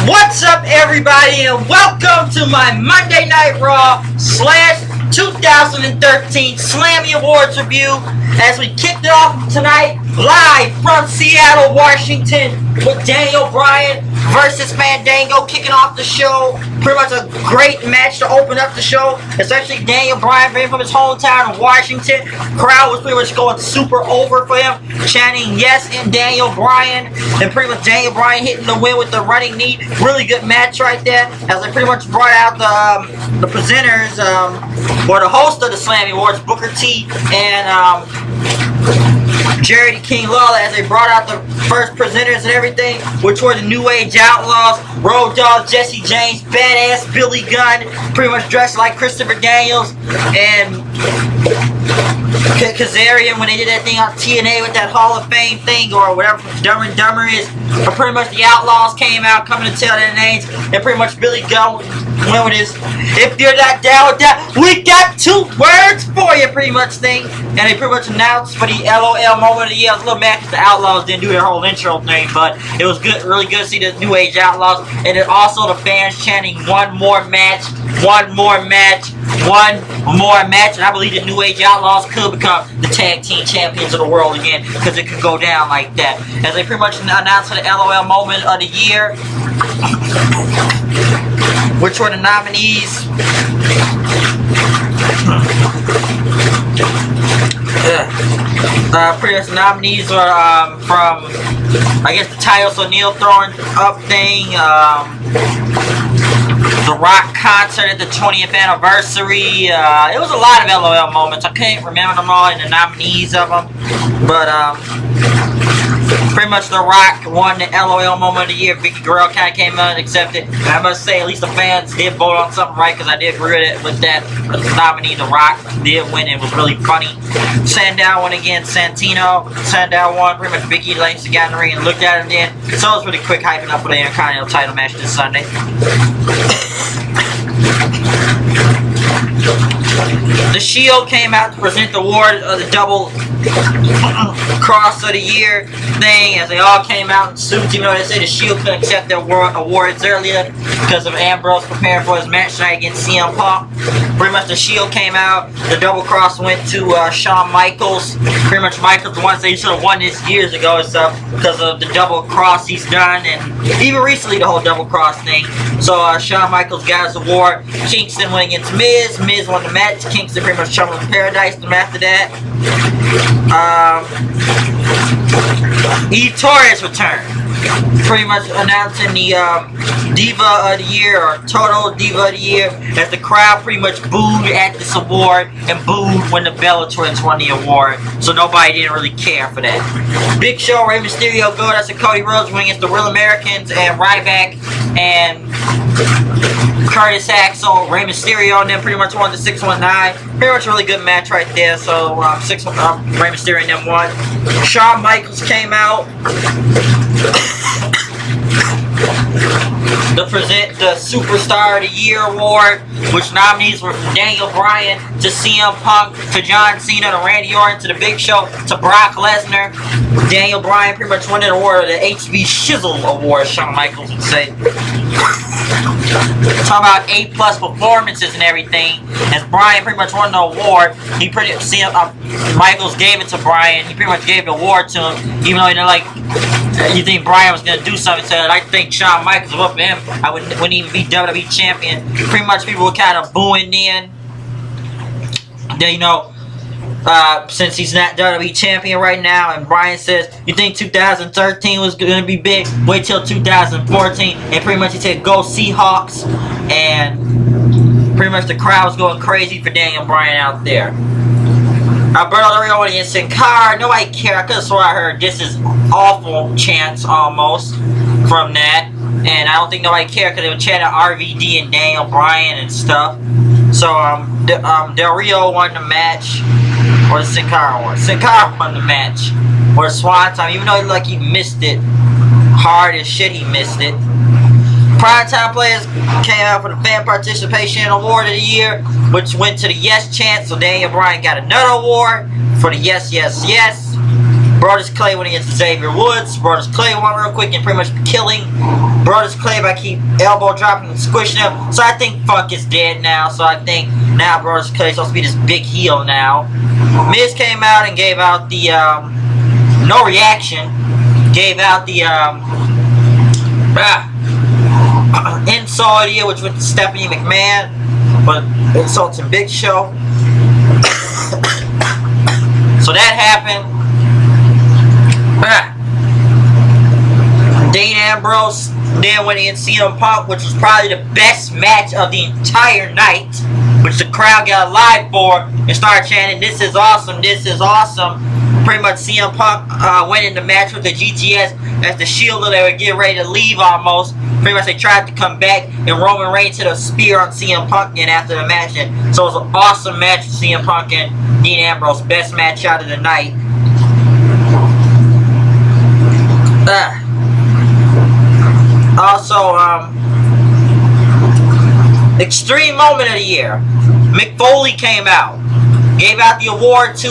What's up, everybody, and welcome to my Monday Night Raw / 2013 Slammy Awards review as we kicked it off tonight live from Seattle, Washington with Daniel Bryan versus Fandango kicking off the show. Pretty much a great match to open up the show, especially Daniel Bryan being from his hometown of Washington. Crowd was pretty much going super over for him, chanting yes in Daniel Bryan, and pretty much Daniel Bryan hitting the win with the running knee. Really good match right there, as they pretty much brought out the presenters, or the host of the Slammy Awards, Booker T and Jerry the King Lawler, as they brought out the first presenters and everything, which were the New Age Outlaws, Road Dogg, Jesse James, Badass Billy Gunn, pretty much dressed like Christopher Daniels, and Kazarian when they did that thing on TNA with that Hall of Fame thing, or whatever Dumb and Dumber is. But pretty much the Outlaws came out, coming to tell their names, and pretty much Billy Gunn went with his "if you're not down with that, we got 2 words for you" pretty much thing. And they pretty much announced for the LOL moment of the year. I was a little mad because the Outlaws didn't do their whole intro thing, but it was good, really good to see the New Age Outlaws, and then also the fans chanting "one more match, one more match, one more match," and I believe the New Age Outlaws could become the tag team champions of the world again, because it could go down like that. As they pretty much announced for the LOL moment of the year, which were the nominees. Pretty much the nominees were from, I guess, the Titus O'Neil throwing up thing, the Rock concert at the 20th anniversary. It was a lot of LOL moments. I can't remember them all in the nominees of them, but pretty much The Rock won the LOL moment of the year. Vicky Guerrero kind of came out and accepted. And I must say, at least the fans did vote on something right, because I did agree with that. The nominee, The Rock, did win. It was really funny. Sandow won again. Santino. Sandow won. Pretty much Vicky Langston got in the ring and looked at him then. So it was really quick hyping up for the Intercontinental title match this Sunday. The Shield came out to present the award of the double cross of the year thing, as they all came out in suits, even though they say the Shield couldn't accept their awards earlier because of Ambrose preparing for his match tonight against CM Punk. Pretty much the Shield came out. The double cross went to Shawn Michaels. Pretty much Michaels the one that he should have won this years ago and stuff, because of the double cross he's done, and even recently the whole double cross thing. So Shawn Michaels got his award. Kingston went against Miz. Miz won the match. Kingston pretty much troubled Paradise after that. Eve Torres returned, pretty much announcing the Diva of the Year, or Total Diva of the Year, as the crowd pretty much booed at this award and booed when the Bella Twins won the award, so nobody didn't really care for that. Big Show, Rey Mysterio, Goldust, and Cody Rhodes went against the Real Americans and Ryback and Curtis Axel. Rey Mysterio and them pretty much won the 619. Pretty much a really good match right there. So Rey Mysterio and them won. Shawn Michaels came out to present the Superstar of the Year award, which nominees were from Daniel Bryan to CM Punk to John Cena to Randy Orton to the Big Show to Brock Lesnar. Daniel Bryan pretty much won the award of the HB Shizzle Award, Shawn Michaels would say. Talking about A+ performances and everything, as Bryan pretty much won the award. He pretty Michaels gave it to Bryan. He pretty much gave the award to him, even though he didn't like. You think Bryan was gonna do something? Said, "I think Shawn Michaels was up for him. I wouldn't even be WWE champion." Pretty much people were kind of booing then. Then since he's not WWE champion right now, and Bryan says, "You think 2013 was gonna be big? Wait till 2014." And pretty much he said, "Go Seahawks," and pretty much the crowd was going crazy for Daniel Bryan out there. Alberto Del Rio against Sin Cara. Nobody cared. I could have sworn I heard "this is awful" chants almost from that, and I don't think nobody cared because they were chanting RVD and Daniel Bryan and stuff. So Del Rio won the match, or Sin Cara won. Sin Cara won the match, or Swan Time, even though he missed it hard as shit. He missed it. Primetime players came out for the Fan Participation Award of the Year, which went to the Yes chant. So Daniel Bryan got another award for the Yes, Yes, Yes. Brodus Clay went against Xavier Woods. Brodus Clay won real quick and pretty much killing Brodus Clay by keep elbow dropping and squishing him. So I think Funk is dead now. So I think now Brodus Clay is supposed to be this big heel now. Miz came out and gave out the no reaction. Gave out the insult idea, which went to Stephanie McMahon, but insulting Big Show. So that happened. Dean Ambrose then went against CM Punk, which was probably the best match of the entire night, which the crowd got live for and started chanting, "This is awesome, this is awesome." Pretty much CM Punk went in the match with the GTS as the Shield, they were getting ready to leave almost. Pretty much they tried to come back, and Roman Reigns hit a spear on CM Punk again after the match. And so it was an awesome match with CM Punk and Dean Ambrose, best match out of the night. Also, extreme moment of the year. Mick Foley came out, gave out the award to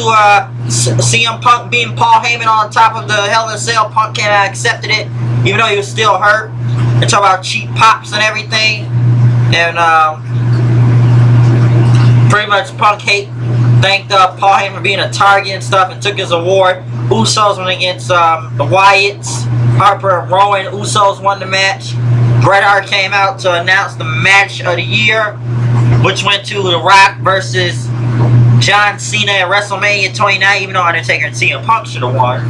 CM Punk being Paul Heyman on top of the Hell in a Cell. Punk came out, accepted it, even though he was still hurt. They talk about cheap pops and everything, and pretty much Punk thanked Paul Heyman for being a target and stuff, and took his award. Usos went against the Wyatts. Harper and Rowan. Usos won the match. Bret Hart came out to announce the match of the year, which went to The Rock versus John Cena at WrestleMania 29, even though Undertaker and CM Punk should have won.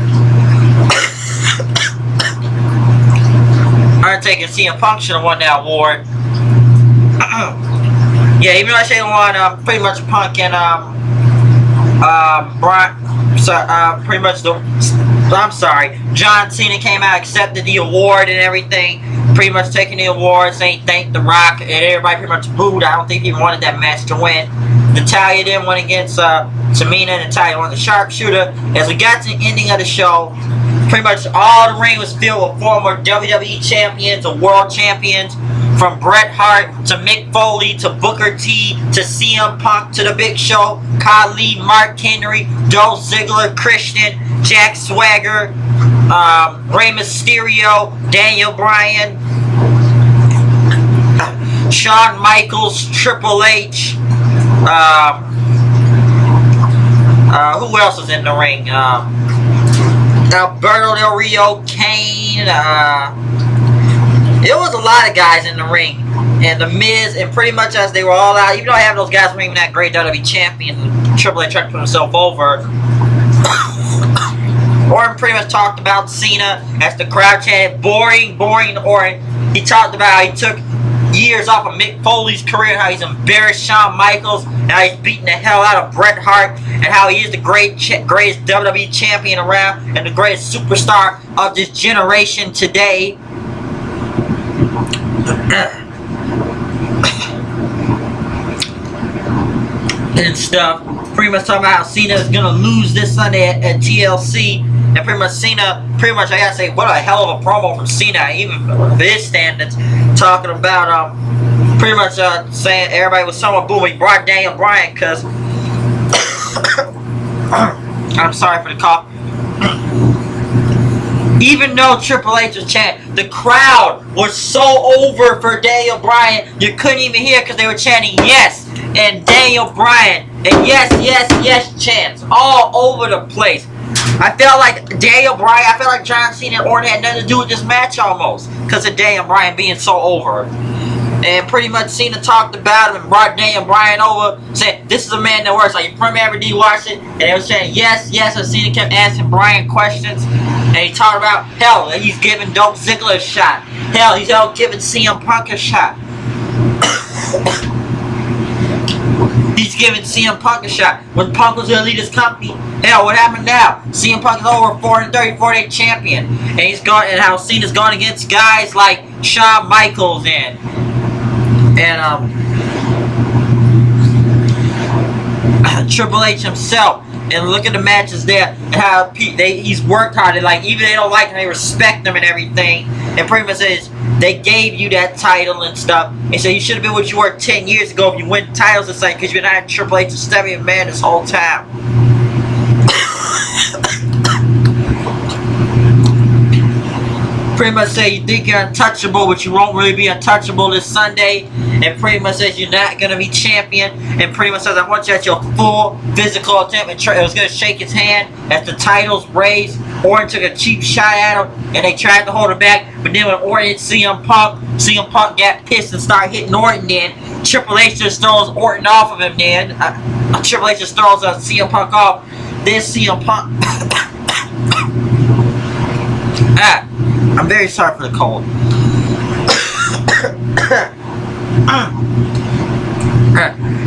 Undertaker and CM Punk should have won that award. Yeah, even though I should have won, pretty much Punk and pretty much John Cena came out, accepted the award and everything, pretty much taking the award, saying thank The Rock, and everybody pretty much booed. I don't think he even wanted that match to win. Natalya then went against Tamina, and Natalya won the sharpshooter. As we got to the ending of the show, pretty much all the ring was filled with former WWE champions or world champions, from Bret Hart to Mick Foley to Booker T to CM Punk to The Big Show, Khali, Mark Henry, Dolph Ziggler, Christian, Jack Swagger, Rey Mysterio, Daniel Bryan, Shawn Michaels, Triple H, who else was in the ring? Alberto Del Rio, Kane, it was a lot of guys in the ring. And The Miz, and pretty much as they were all out, even though I have those guys weren't even that great WWE champions, Triple H tried to put himself over. Orton pretty much talked about Cena as the crowd chanted, boring, boring Orton. He talked about how he took years off of Mick Foley's career, how he's embarrassed Shawn Michaels, and how he's beating the hell out of Bret Hart, and how he is the greatest WWE champion around and the greatest superstar of this generation today. And stuff. Pretty much talking about how Cena is gonna lose this Sunday at TLC, and pretty much Cena, I gotta say, what a hell of a promo from Cena, even for his standards, talking about pretty much saying everybody was somewhat booing. He brought Daniel Bryan because I'm sorry for the cough. Even though Triple H was chanting, the crowd was so over for Daniel Bryan, you couldn't even hear because they were chanting yes and Daniel Bryan and yes, yes, yes chants all over the place. I felt like I felt like John Cena and Orton had nothing to do with this match almost because of Daniel Bryan being so over. And pretty much Cena talked about him and brought Daniel Bryan over, saying, this is a man that works. Like, you remember D watched it, and they were saying, yes, yes, and Cena kept asking Bryan questions. And he talked about, hell, he's giving Dolph Ziggler a shot. Hell, he's giving CM Punk a shot. He's giving CM Punk a shot. When Punk was going to lead his company, hell, what happened now? CM Punk is over 430 champion. And he's gone, and how Cena's gone against guys like Shawn Michaels and Triple H himself. And look at the matches there, and how he's worked hard. And like, even they don't like him, they respect him and everything. And pretty much says they gave you that title and stuff. And so you should have been what you were 10 years ago if you win titles and saying, because you've been out Triple H and Stephanie McMahon this whole time. pretty much say you think you're untouchable, but you won't really be untouchable this Sunday. And pretty much says you're not going to be champion. And pretty much says I want you at your full physical attempt. And it was going to shake his hand as the titles raised. Orton took a cheap shot at him, and they tried to hold him back. But then when Orton hit CM Punk got pissed and started hitting Orton. Then Triple H just throws Orton off of him. Then Triple H just throws CM Punk off. Then CM Punk. I'm very sorry for the cold.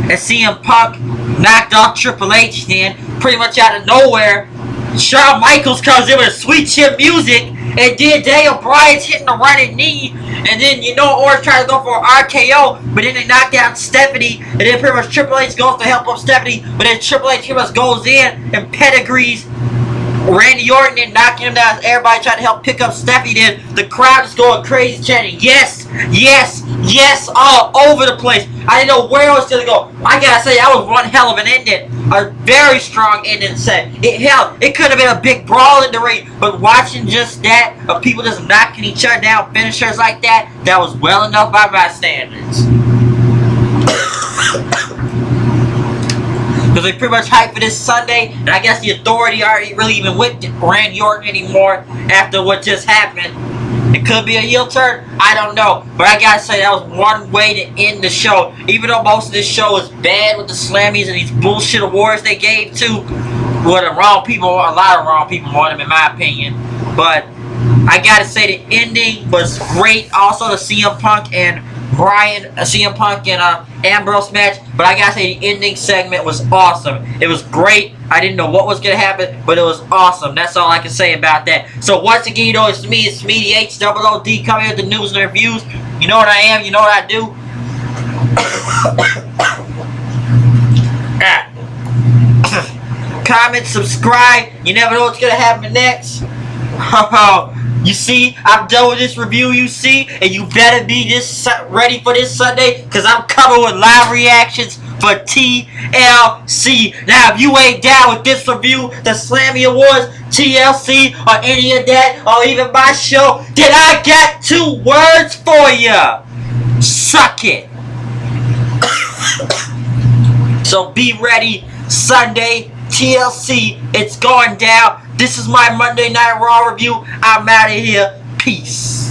And CM Punk knocked off Triple H. Then pretty much out of nowhere, Shawn Michaels comes in with sweet chin music, and then Daniel Bryan's hitting a running knee, and then Orton tried to go for an RKO, but then they knocked out Stephanie, and then pretty much Triple H goes to help up Stephanie, but then Triple H pretty much goes in and pedigrees Randy Orton and knocking him down. Everybody trying to help pick up Stephanie. Then the crowd is going crazy, chanting yes, yes, yes, all over the place. I didn't know where it was going to go. I gotta say, that was one hell of an ending. A very strong ending set. It could have been a big brawl in the ring, but watching just that, of people just knocking each other down, finishers like that, that was well enough by my standards. Because they pretty much hyped for this Sunday, and I guess the Authority aren't really even with Randy Orton anymore after what just happened. It could be a heel turn, I don't know. But I gotta say, that was one way to end the show. Even though most of this show is bad with the Slammies and these bullshit awards they gave to, well, the wrong people, a lot of wrong people won them in my opinion. But I gotta say the ending was great. Also the CM Punk and Ambrose match, but I gotta say the ending segment was awesome. It was great. I didn't know what was gonna happen, but it was awesome. That's all I can say about that. So once again, it's me, the HOOD, coming with the news and reviews. You know what I am, you know what I do. Comment, subscribe. You never know what's gonna happen next. You see, I'm done with this review, you see, and you better be ready for this Sunday, because I'm coming with live reactions for TLC. Now, if you ain't down with this review, the Slammy Awards, TLC, or any of that, or even my show, then I got 2 words for ya. Suck it. So be ready, Sunday, TLC, it's going down. This is my Monday Night Raw review. I'm out of here. Peace.